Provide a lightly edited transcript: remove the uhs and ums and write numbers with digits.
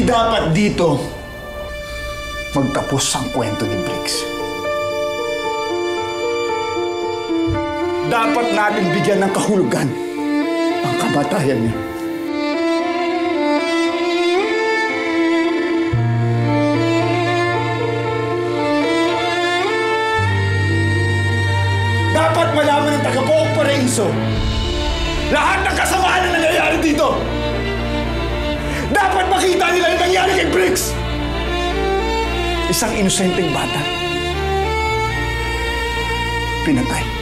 dapat dito magtapos ang kwento ni Briggs. Dapat natin bigyan ng kahulugan ang kamatayan niya. Dapat malaman ng taga-Pook Paraiso lahat ng kasamaan na nangyayari dito. Dapat makita nila yung nangyari kay Briggs. Isang inosenteng bata pinatay.